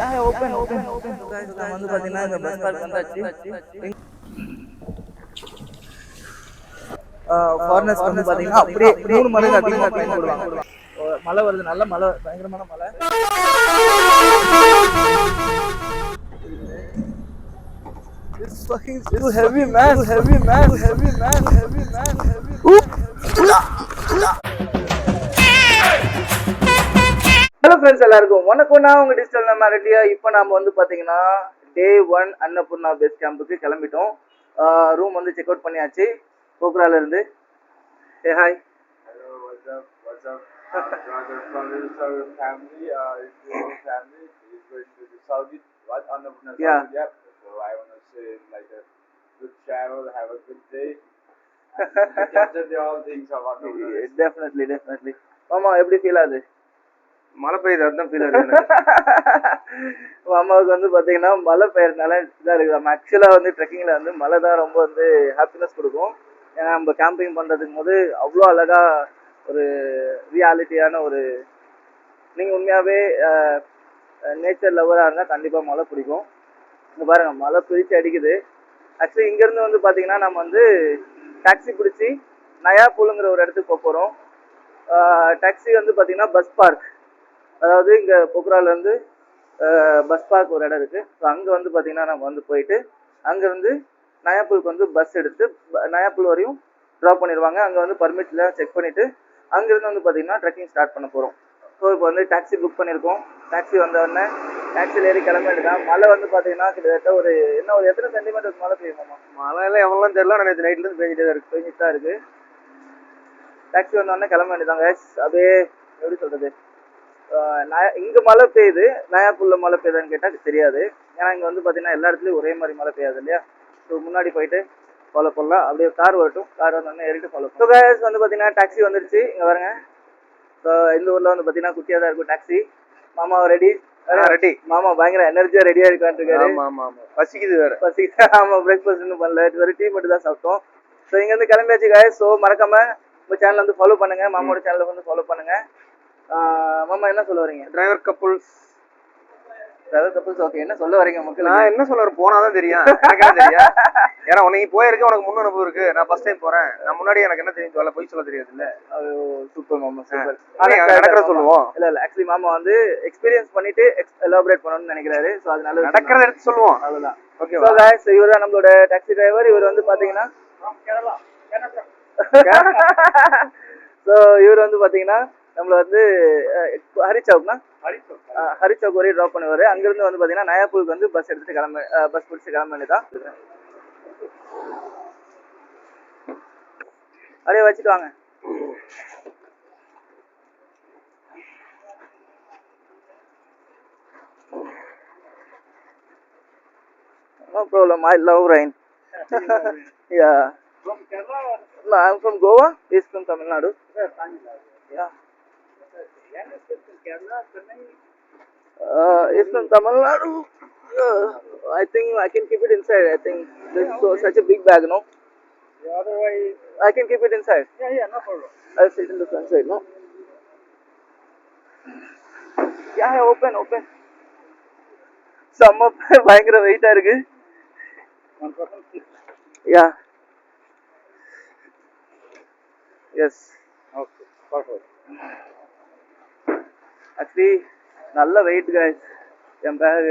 Open open open நம்ம வந்து பாத்தீங்கன்னா இந்த பஸ் பார்க் வந்தாச்சு. ஃபாரினர்ஸ் வந்து பாத்தீங்கன்னா அப்படியே 3 மடங்கு அதிகமா டைம் போடுவாங்க. மழை வருது, நல்ல மழை, பயங்கரமான மழை. It's fucking too heavy, man. Too heavy, man. Too heavy, man. Heavy, man. Heavy. Hello friends, எல்லாருக்கும் வணக்கம். நான் உங்க டிஜிட்டல் நம்மாரிட்டியா. இப்போ நாம வந்து பாத்தீங்கன்னா டே 1 அன்னபூர்ணா பேஸ் கேம்புக்கு கிளம்பிட்டோம். ரூம் வந்து செக் அவுட் பண்ணியாச்சு போக்ரால இருந்து. Hey hi. Hello, what's up? What's up? Brother from the Saudi family. Family is going to the Saudi. What Annapurna Saudi? Yeah. Yep. So I want to say like a good travel, have a good day. Capture the all things of Annapurna. Definitely. மாமா எப்படி feel ஆகுது? மழை பெய்யுது, அதுதான் feel ஆகுது. மாமாவுக்கு வந்து பார்த்தீங்கன்னா மழை பெய்யறதுனால இதாக இருக்குது. நம்ம ஆக்சுவலாக வந்து ட்ரெக்கிங்கில் வந்து மழை தான் ரொம்ப வந்து ஹாப்பினஸ் கொடுக்கும். ஏன்னா நம்ம கேம்பிங் பண்ணுறதுக்கு போது அவ்வளோ அழகாக ஒரு ரியாலிட்டியான ஒரு, நீங்கள் உண்மையாகவே நேச்சர் லவராக இருந்தால் கண்டிப்பாக மழை பிடிக்கும். இங்கே பாருங்கள், மழை பிரித்து அடிக்குது. ஆக்சுவலி இங்கேருந்து வந்து பார்த்தீங்கன்னா நம்ம வந்து டாக்ஸி பிடிச்சி நயாபூலுங்கிற ஒரு இடத்துக்கு போக போகிறோம். டாக்ஸி வந்து பார்த்தீங்கன்னா பஸ் பார்க், அதாவது இங்கே பொக்ராலேருந்து பஸ் பார்க் ஒரு இடம் இருக்குது. ஸோ அங்கே வந்து பார்த்திங்கன்னா நம்ம வந்து போயிட்டு அங்கேருந்து நயாபூலுக்கு வந்து பஸ் எடுத்து நயாபூல் வரையும் ட்ராப் பண்ணிடுவாங்க. அங்கே வந்து பர்மிட்லாம் செக் பண்ணிவிட்டு அங்கேருந்து வந்து பார்த்திங்கன்னா ட்ரெக்கிங் ஸ்டார்ட் பண்ண போகிறோம். ஸோ இப்போ வந்து டாக்ஸி புக் பண்ணியிருக்கோம். டாக்ஸி வந்தவுடனே டாக்ஸியில் ஏறி கிளம்ப வேண்டியதான். மழை வந்து பார்த்தீங்கன்னா கிட்டத்தட்ட ஒரு எத்தனை சென்டிமீட்டர் மழை பெய்யுமாம்மா? மழையெல்லாம் எவ்வளோலாம் தெரியல, நேற்று நைட்லேருந்து பெஞ்சிட்டே தான் இருக்குது. பெஞ்சிட்டு தான் இருக்குது. டாக்ஸி வந்தோடனே கிளம்ப வேண்டியதாங்க. அப்படியே எப்படி சொல்கிறது, இங்கே மழை பெய்யுது, நயாபூல்ல மழை பெய்யுதான்னு கேட்டால் தெரியாது. ஏன்னா இங்கே வந்து பார்த்தீங்கன்னா எல்லா இடத்துலையும் ஒரே மாதிரி மழை பெய்யாது இல்லையா. ஸோ முன்னாடி போயிட்டு ஃபாலோ பண்ணலாம். அப்படியே கார் வரட்டும், கார் வந்தோடனே ஏறிட்டு ஃபாலோ பண்ணலாம். ஸோ கைஸ் வந்து பார்த்தீங்கன்னா டாக்ஸி வந்துடுச்சு. இங்கே பாருங்க. ஸோ இந்த ஊரில் வந்து பார்த்தீங்கன்னா குட்டியாக தான் இருக்கும் டாக்ஸி. மாமா ரெடி? ரெடி. மாமா பயங்கர எனர்ஜியாக ரெடியாக இருக்கான்னு இருக்காரு. ஆமாம், பசிக்குது வேறு. பசிக்குது. ஆமாம், பிரேக்ஃபாஸ்ட் இன்னும் பண்ணல, இது வரை டீ மட்டும் தான் சாப்பிட்டோம். ஸோ இங்கேருந்து கிளம்பியாச்சு கைஸ். ஸோ மறக்காம உங்க சேனல் வந்து ஃபாலோ பண்ணுங்க, மாமாவோட சேனலை வந்து ஃபாலோ பண்ணுங்க. மாமா என்ன சொல்ல வரீங்க? டிரைவர் கப்புள்ஸ் ஓகே, என்ன சொல்ல வரீங்க மக்கள்? நான் என்ன சொல்ல வரேன், போனாதான் தெரியும். எனக்கு என்ன தெரியும்? ஏன்னா உனக்கு போயிருக்கு, உனக்கு முன் அனுபவம் இருக்கு. நான் ஃபர்ஸ்ட் டைம் போறேன். நான் முன்னாடி எனக்கு என்ன தெரியும் சொல்ல, போய் சொல்ல தெரியாது இல்ல. சூப்பர் மாமா, சூப்பர். நடக்கிற சொல்லுவோம். இல்ல ஆக்சுவலி மாமா வந்து எக்ஸ்பீரியன்ஸ் பண்ணிட்டு எலாபரேட் பண்ணணும்னு நினைக்கிறாரு. ஸோ அதனால நடக்கிறத எடுத்து சொல்லுவோம். அவ்வளவுதான். ஓகே. ஸோ गाइस, இவர் தான் நம்மளோட டாக்ஸி டிரைவர். இவர் வந்து பாத்தீங்கன்னா ஸோ இவர் வந்து பாத்தீங்கன்னா நம்மள வந்து ஹரிச்சவுக் வரையும் ட்ராப் பண்ணுவாரு. அங்கிருந்து வந்து பாத்தீங்கன்னா நயாபூலுக்கு வந்து பஸ் எடுத்துட்டு பஸ் பிடிச்சி கிளம்ப வேண்டியதான். அப்படியே வச்சுட்டு வாங்க. No problem, I love rain. Yeah. From Kerala? No, I'm from Goa. He's from Tamil Nadu. Yeah. He's from Tamil Nadu. I think I can keep it inside. I think this is such a big bag, no? Otherwise, I can keep it inside. yeah, no problem. I'll sit in the front side, no? Yeah, open. செம்ம பயங்கர வெயிட்டா இருக்கு. Yeah. Yes. Okay, perfect. Actually, நல்ல weight guys என் bag.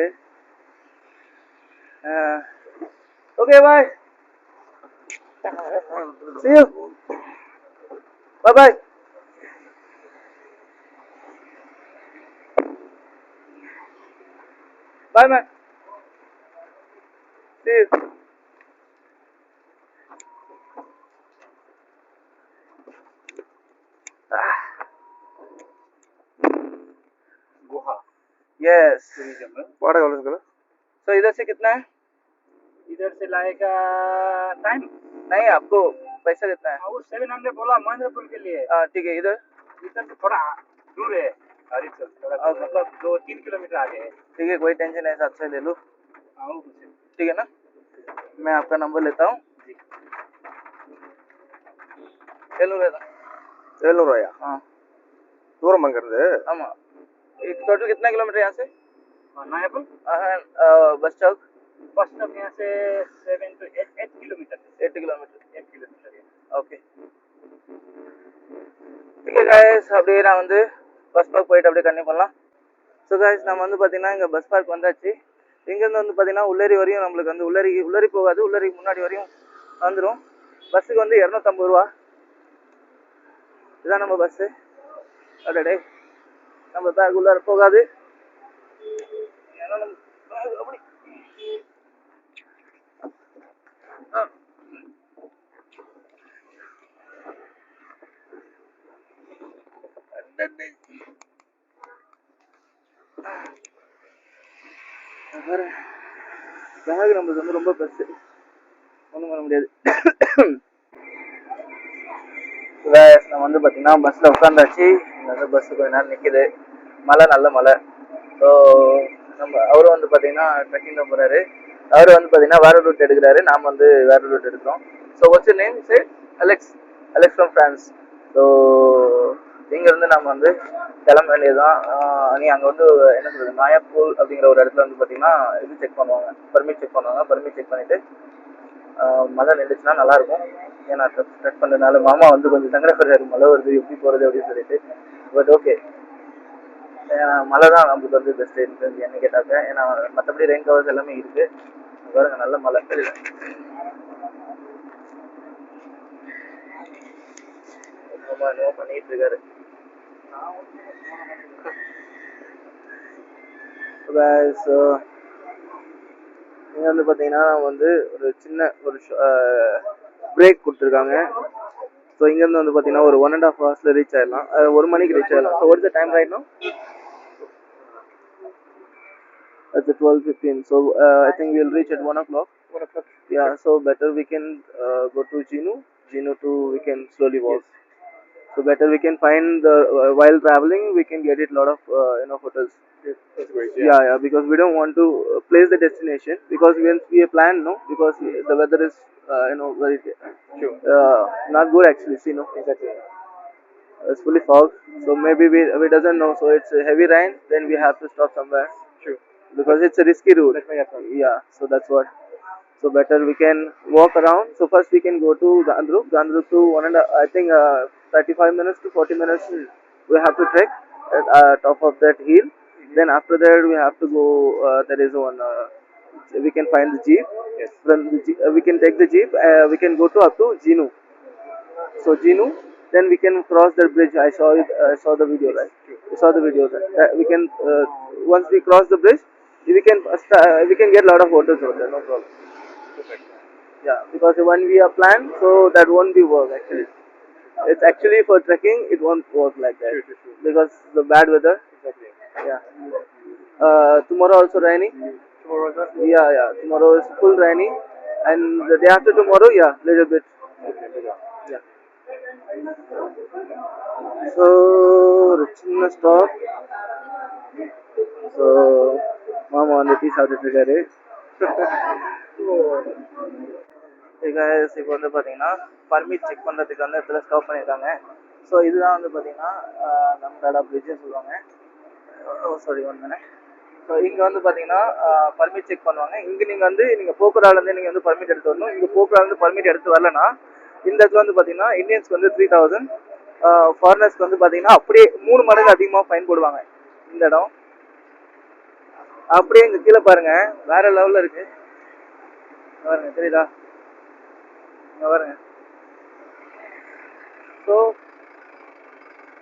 Okay, bye. See you. Bye. Bye, man. See you. Guha. Yes. Wada college का. So इधर से कितना है? इधर से लाएगा टाइम. नहीं, आपको पैसा कितना है? वो 700 बोला महेंद्रपुर के लिए. ठीक है. इधर से थोड़ा दूर है. मतलब 2-3 किलोमीटर आगे है. ठीक है, कोई टेंशन नहीं, साथ से ले लो. ठीक है ना, मैं आपका नंबर लेता हूँ. ஏழுநூறுவாயா? हाँ, தூரம் அங்கிருந்து. ஆமா. टोटल कितना किलोमीटर यहाँ से? नायापुल बस चौक बस स्टॉप यहाँ से 7 to 8 kilometre 8 kilometre 8 kilometre okay okay guys அப்படியே நான் வந்து பஸ் பார்க் போயிட்டு அப்படியே கண்டினியூ பண்ணலாம். ஸோ கைஸ் நம்ம வந்து பார்த்தீங்கன்னா இங்கே பஸ் பார்க் வந்தாச்சு. இங்கேருந்து வந்து பார்த்தீங்கன்னா உள்ளேரி வரையும் நம்மளுக்கு வந்து உள்ளேரி போகாது, உள்ளேரிக்கு முன்னாடி வரையும் வந்துடும். பஸ்ஸுக்கு வந்து 250 ரூபா. இதுதான் நம்ம பஸ்ஸு. அடடே நம்ம பேக் உள்ளார போகாது. ஏன்னா நம்ம bag அப்படி பேக் நம்மளுக்கு வந்து ரொம்ப பெருசு, ஒன்றும் பண்ண முடியாது. நம்ம வந்து பார்த்தீங்கன்னா பஸ்ஸில் உட்காந்தாச்சு. இங்கே வந்து பஸ்ஸு கொஞ்ச நேரம் நிற்கிது. மழை, நல்ல மழை. ஸோ நம்ம அவரும் வந்து பார்த்தீங்கன்னா ட்ரெக்கிங் தான் போகிறாரு. அவர் வந்து பார்த்தீங்கன்னா வேற ரூட் எடுக்கிறாரு, நாம் வந்து வேற ரூட் எடுக்கிறோம். So what's your name? Say Alex. Alex from France. So இங்கேருந்து நம்ம வந்து கிளம்ப வேண்டியதுதான். நீ அங்கே வந்து என்ன சொல்கிறது, நாயாப்பூல் அப்படிங்கிற ஒரு இடத்துல வந்து பார்த்தீங்கன்னா இது செக் பண்ணுவாங்க, பர்மிட் செக் பண்ணுவாங்க. பர்மிட் செக் பண்ணிவிட்டு மழை நின்றுச்சுன்னா நல்லாயிருக்கும். ஏன்னா ஸ்ட்ரெட் பண்ணுறதுனால மாமா வந்து கொஞ்சம் சங்கடப்படுறாரு, மழை வருது எப்படி போகிறது அப்படின்னு சொல்லிட்டு. பட் ஓகே, மழை தான் நம்மளுக்கு வந்து பெஸ்ட்டு இருக்குது என்ன கேட்டாக்க. ஏன்னா மற்றபடி ரெயின் கவர்ஸ் எல்லாமே இருக்குது. பாருங்க நல்ல மழை தெரியல. என்னமோ பண்ணிட்டு இருக்காரு. ஸோ இங்கே வந்து பார்த்தீங்கன்னா வந்து ஒரு சின்ன ஒரு பிரேக் கொடுத்துருக்காங்க. ஸோ இங்கேருந்து வந்து பார்த்தீங்கன்னா ஒரு 1.5 ஹவர்ஸில் ரீச் ஆகிடலாம். 1 மணிக்கு ரீச் ஆகிடலாம். So what's the time right now? It's 12:15. So I think we'll reach at 1 o'clock. 1 o'clock. Yeah, so better we can go to Jinu to we can slowly walk. Yes. So better we can find the while traveling we can get it lot of hotels. Yes, that's great. Yeah, because we don't want to place the destination because once we plan, no, because the weather is very Sure. not good actually. See, no, Exactly. it's fully fog. So maybe we doesn't know. So it's a heavy rain. Then we have to stop somewhere. Sure. Because it's a risky route. That's my approach. Yeah, so that's what. So better we can walk around. So first we can go to Gandruk to 35 minutes to 40 minutes. We have to trek at top of that hill. Then after that we have to go. There is one. We can find the jeep. Yes. From the we can take the jeep. We can go to up to Jinu. So Jinu. Then we can cross the bridge. I saw it. I saw the video, right? You saw the video. We can once we cross the bridge, we can get a lot of hotels over there. No problem. Perfect. Yeah, because when we are planned, so that won't be work actually. It's actually for trekking. It won't work like that Sure. because the bad weather. Exactly. Yeah. Tomorrow also rainy. Tomorrow, sir? Yeah. Tomorrow is full rainy, and the day after tomorrow, yeah, little bit. Okay, better. Yeah. So சின்ன stop. So மாமா வந்து tea சாப்பிட்டுட்டு இருக்காரு. இப்போ வந்து பார்த்தீங்கன்னா permit check பண்ணுறதுக்கு வந்து இடத்துல ஸ்டாப் பண்ணியிருக்காங்க. ஸோ இதுதான் வந்து பார்த்தீங்கன்னா நம்மளோட பிரிட்ஜுன்னு சொல்லுவாங்க. Sorry 1 minute. ஸோ இங்கே வந்து பார்த்தீங்கன்னா பர்மிட் செக் பண்ணுவாங்க. இங்கே நீங்கள் போக்குவரத்துலேருந்து நீங்கள் வந்து பர்மிட் எடுத்து வரணும். இங்கே போக்குவரத்து பர்மிட் எடுத்து வரலன்னா இந்த இடத்துல வந்து பார்த்தீங்கன்னா இந்தியன்ஸ்க்கு வந்து 3000, ஃபாரினர்ஸ்க்கு வந்து பார்த்தீங்கன்னா அப்படியே 3 மடங்கு அதிகமாக ஃபைன் போடுவாங்க. இந்த இடம் அப்படியே இங்கே கீழே பாருங்க, வேற லெவலில் இருக்கு பாருங்க, தெரியுதா? இங்கே பாருங்க. ஸோ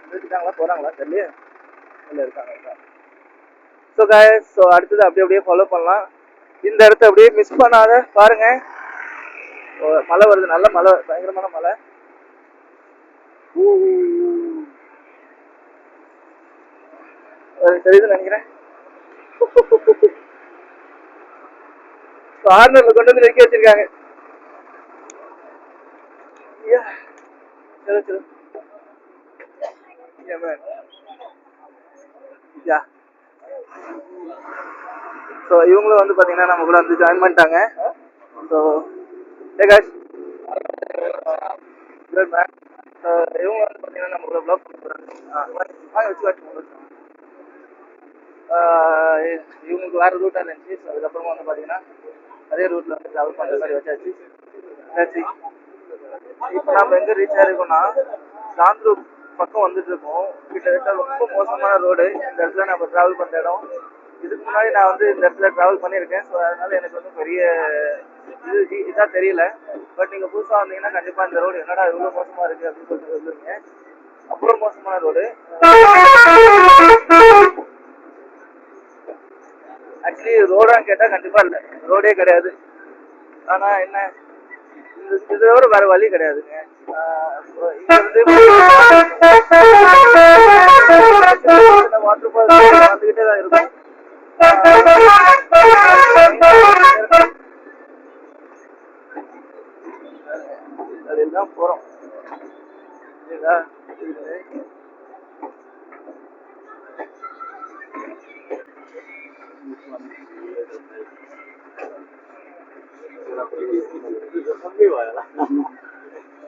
நிறுத்திட்டாங்களா, போகிறாங்களா தெரியல, இல்லை இருக்காங்க. ஸோ கைஸ், ஸோ அடுத்தது அப்படியே ஃபாலோ பண்ணலாம். இந்த இடத்த அப்படியே மிஸ் பண்ணாத பாருங்க. மழை வருது, நல்ல மழை, பயங்கரமான மழை. தெரியுதுன்னு நினைக்கிறேன். கார்னர்ல கொண்டு வந்து நிறுத்தி வச்சிருக்காங்க. சரி. ஸோ இவங்களும் வந்து பார்த்தீங்கன்னா நம்ம கூட வந்து ஜாயின் பண்ணிட்டாங்க. So good man. இவங்க வந்து பார்த்தீங்கன்னா நம்ம கூட ப்ளாக் பண்ண போகிறாங்க. இவங்க எனக்கு வேறு ரூட்டாக இருந்துச்சு. ஸோ அதுக்கப்புறமா வந்து பார்த்தீங்கன்னா அதே ரூட்டில் வந்து ட்ராவல் பண்ணுற மாதிரி வச்சாச்சு. சரி, இப்போ நம்ம எங்கே ரீச் ஆகிருக்கோம்னா காந்த்ரூ பக்கம் வந்துட்டு இருக்கோம். கிட்டத்தட்ட ரொம்ப மோசமான ரோடு இந்த இடத்துல நம்ம ட்ராவல் பண்ணுற இடம். இதுக்கு முன்னாடி நான் வந்து இந்த இடத்துல ட்ராவல் பண்ணியிருக்கேன். ஸோ அதனால எனக்கு வந்து பெரிய இதாக தெரியல. பட் நீங்கள் புதுசாக வந்தீங்கன்னா கண்டிப்பாக இந்த ரோடு என்னடா இவ்வளோ மோசமாக இருக்குது அப்படின்னு சொல்லிட்டு சொல்லுவீங்க. அவ்வளோ மோசமான ரோடு. ஆக்சுவலி ரோடான்னு கேட்டால் கண்டிப்பாக இல்லை, ரோடே கிடையாது. ஆனால் என்ன, இதோட வேற வழி கிடையாதுங்க. வாட்டர் ஃபால் வந்துகிட்டே தான் இருக்கும். அதுதான் போறோம்.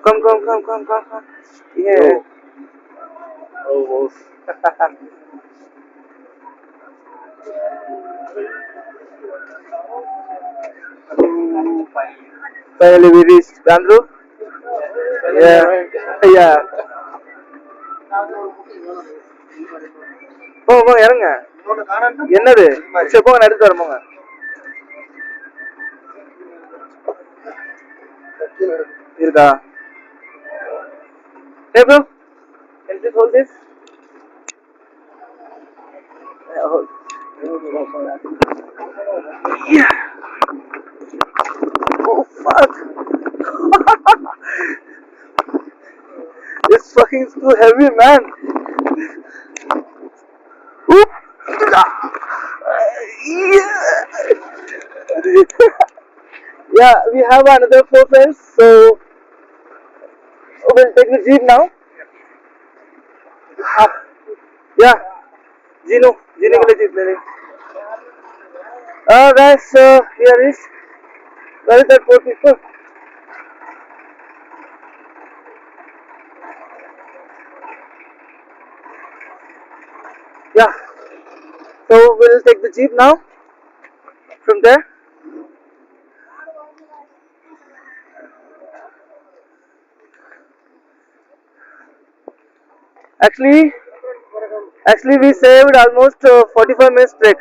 Come. Yeah. Oh. Finally we reached Gandru. Yeah. போங்க இறங்க. என்னது? சரி போங்க, எடுத்து வரேன் போங்க. இருக்கா? Hey bro, can you hold this? Yeah. Oh fuck. This fucking is too heavy, man. Oop. Yeah, we have another 4 friends, so we'll take the jeep now. Yeah, Gino के लिए jeep ले लें. Guys, here is where is that 4 people? Yeah, so we'll take the jeep now from there. Actually we saved almost 45 minutes trek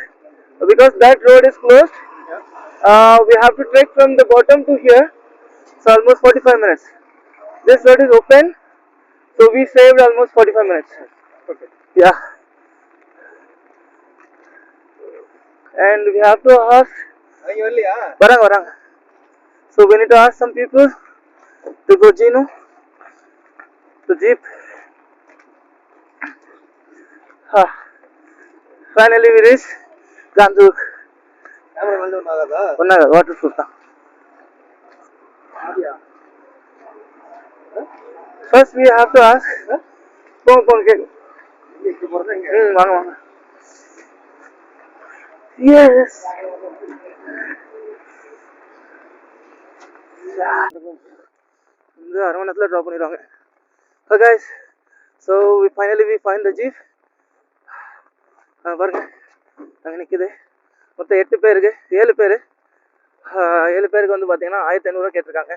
because that road is closed. We have to trek from the bottom to here, so almost 45 minutes. This road is open, so we saved almost 45 minutes. Okay. Yeah. And we have to ask. Varang. So we need to ask some people to go Gino to jeep. Finally we reached Gandru. Waterproof. First we have to ask. Yes. So guys, so we find the jeep. பாருங்க அங்கே நிற்குது. மொத்தம் 8 பேருக்கு 7 பேர் 7 பேருக்கு வந்து பார்த்தீங்கன்னா 1500 கேட்டிருக்காங்க.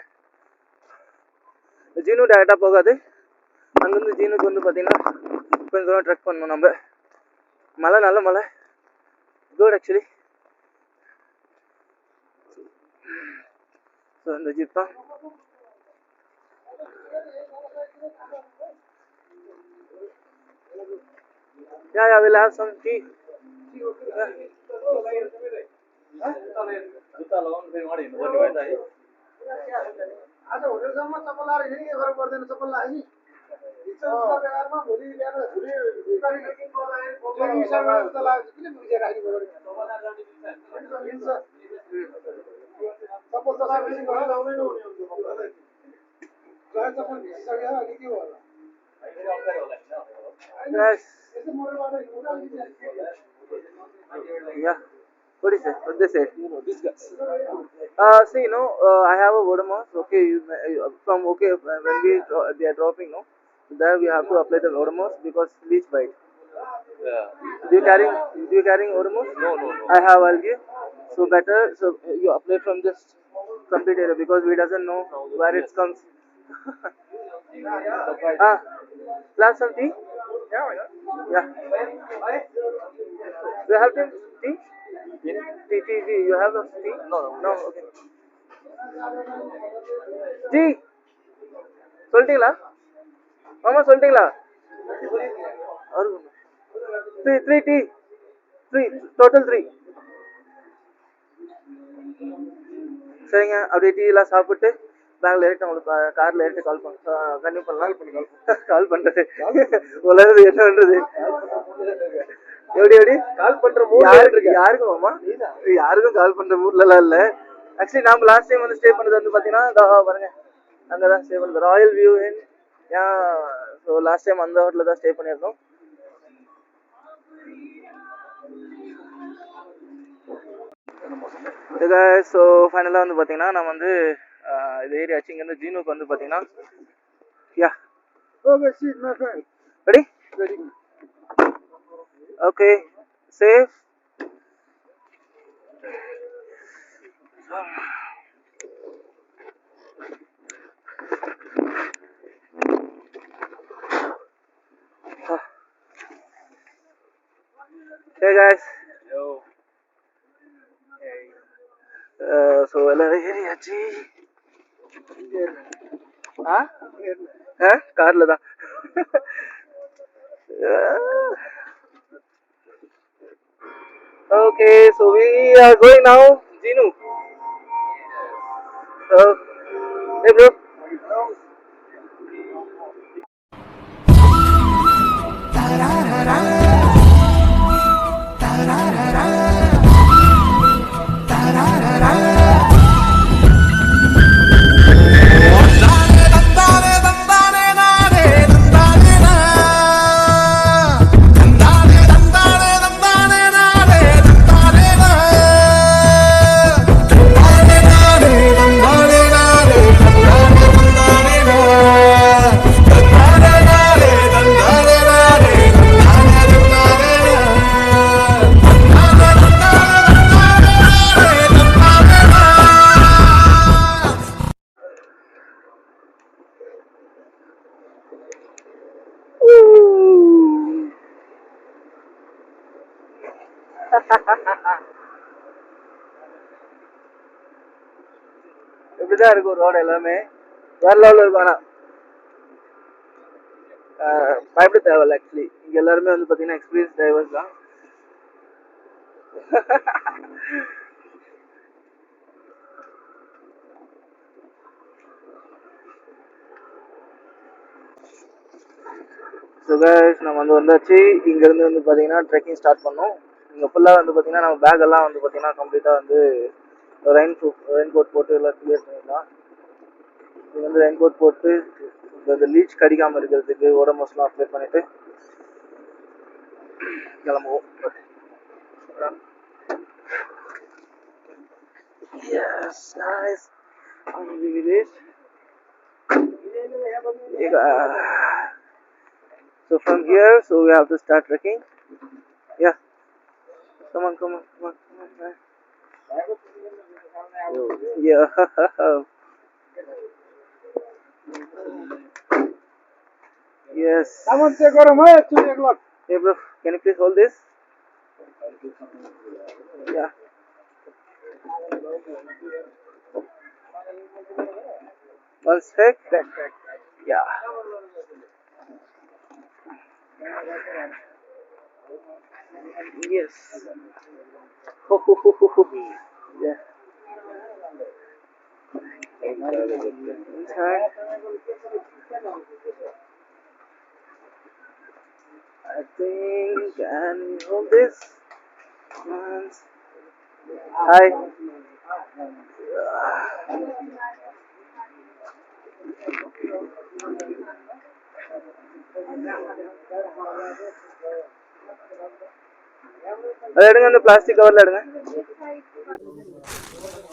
ஜீனு டேரெக்டாக போகாது. அங்கேருந்து ஜீனுக்கு வந்து பார்த்தீங்கன்னா கொஞ்சம் தூரம் ட்ரெக் பண்ணணும் நம்ம. மழை நல்ல மழை, குட் ஆக்சுவலி. ஸோ இந்த ஜீப் தான். Yeah, we'll have some tea. Yes. Yeah. What is it? What they say? This guy. See, I have a Odomos. Okay, when they are dropping, there we have to apply the Odomos because leech bite. Yeah. Do you carrying Ormus? No. I have, I'll give. So better, so you apply from this complete area because we doesn't know where it comes. Ah, plus some tea? Yeah. You have tea? Tea. You have a tea? No, okay. Tea. சொல்லிட்டீங்களா மாமா சொல்லிட்டீங்களா three tea total 3 சரிங்க அப்படியே tea எல்லாம் சாப்பிட்டு பேங்க்ல ஏறிட்டு உங்களுக்கு கார்ல ஏறிட்டு கால் பண்ண கண்டிப்பாக பண்ணலாம் கால் பண்றது உலகிறது என்ன பண்றது எப்படி கால் பண்ற யாருக்கு மாமா யாருக்கும் கால் பண்ற மூட்லாம் இல்ல ஆக்சுவலி நாம லாஸ்ட் டைம் வந்து ஸ்டே பண்ணது வந்து பாத்தீங்கன்னா பாருங்க அங்கதான் ஸ்டே பண்ணது Royal view in so last time அந்த ஹோட்டலில் தான் ஸ்டே பண்ணியிருந்தோம் ஸோ ஃபைனலாக வந்து பார்த்தீங்கன்னா நம்ம வந்து இது ஏரியாச்சு இங்கேருந்து ஜீனுக்கு வந்து பார்த்தீங்கன்னா யா ready okay safe Hey guys. Yo. So எல்லாரும் ஏறியாச்சு கார்ல தான் Okay, so we are going now, Jinu. So, hey bro. இப்படிதான் இருக்கும் ரோடு எல்லாமே வேற லெவலில் இருக்கும் ஆனால் பயப்பட தேவையில்ல ஆக்சுவலி இங்க எல்லாருமே வந்து பார்த்தீங்கன்னா எக்ஸ்பீரியன்ஸ் டிரைவர்ஸ் தான் ஸோ கைஸ் நம்ம வந்து வந்தாச்சு இங்கேருந்து வந்து பார்த்தீங்கன்னா ட்ரெக்கிங் ஸ்டார்ட் பண்ணோம் இங்கே ஃபுல்லாக வந்து பார்த்தீங்கன்னா நம்ம பேக் எல்லாம் வந்து பார்த்தீங்கன்னா கம்ப்ளீட்டாக வந்து ரெயின் கோட் போட்டு எல்லாம் கிளியர் பண்ணிடலாம் இது வந்து ரெயின் கோட் போட்டு இந்த லீச் கடிக்காமல் இருக்கிறதுக்கு ஓடமோஸ்லாம் அப்ளை பண்ணிட்டு கிளம்புவோம் Yes, guys. So from here, so we have to start trekking. Yeah. Come on. Yeah. Yes. Hey bro, can you please hold this? Yeah. One sec. Yeah. Yes. Yeah. Inside. I think, can you hold this? Once. Hi. அதை எடுங்க அந்த plastic கவர்ல எடுங்க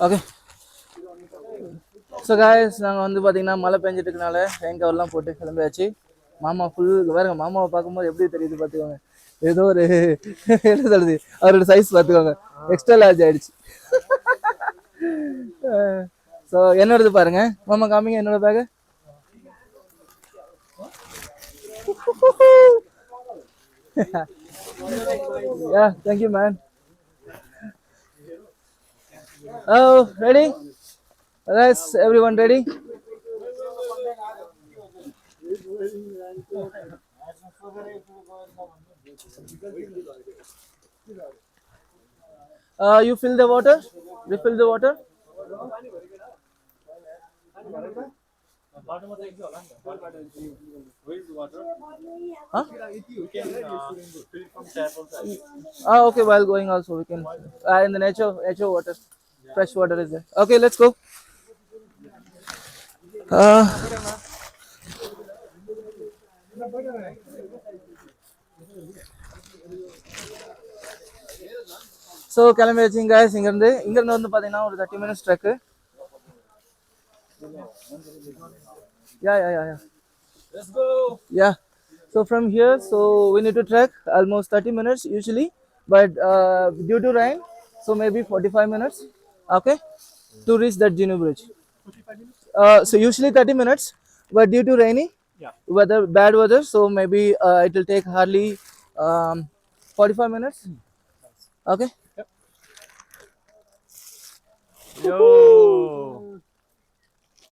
okay so guys நாங்கள் வந்து பார்த்தீங்கன்னா மழை பெஞ்சிட்டு இருக்கனால ரெயின் கவர்லாம் போட்டு கிளம்பியாச்சு மாமா ஃபுல் பாருங்க மாமாவை பார்க்கும்போது எப்படி தெரியுது பார்த்துக்கோங்க ஏதோ ஒரு என்ன சொல்றது அவரோட சைஸ் பார்த்துக்கோங்க எக்ஸ்ட்ரா லார்ஜ் ஆயிடுச்சு. ஸோ என்னோடது பாருங்க மாமா காமிங்க என்னோட back. Yeah, thank you, man. Oh, ready? Yes, everyone ready? You fill the water? Refill the water? Huh? Okay, while going also we can in the nature water, fresh water is there. Okay, let's go. Uh, so கிளம்பி வச்சிங்க guys. இங்கேருந்து வந்து பார்த்தீங்கன்னா ஒரு 30 minutes Trek. Yeah. Let's go. Yeah. So from here, so we need to trek almost 30 minutes usually, but due to rain, so maybe 45 minutes. Okay, to reach that Ginu Bridge. So usually 30 minutes, but due to rainy weather, bad weather, so maybe it will take hardly 45 minutes. Okay. Yo.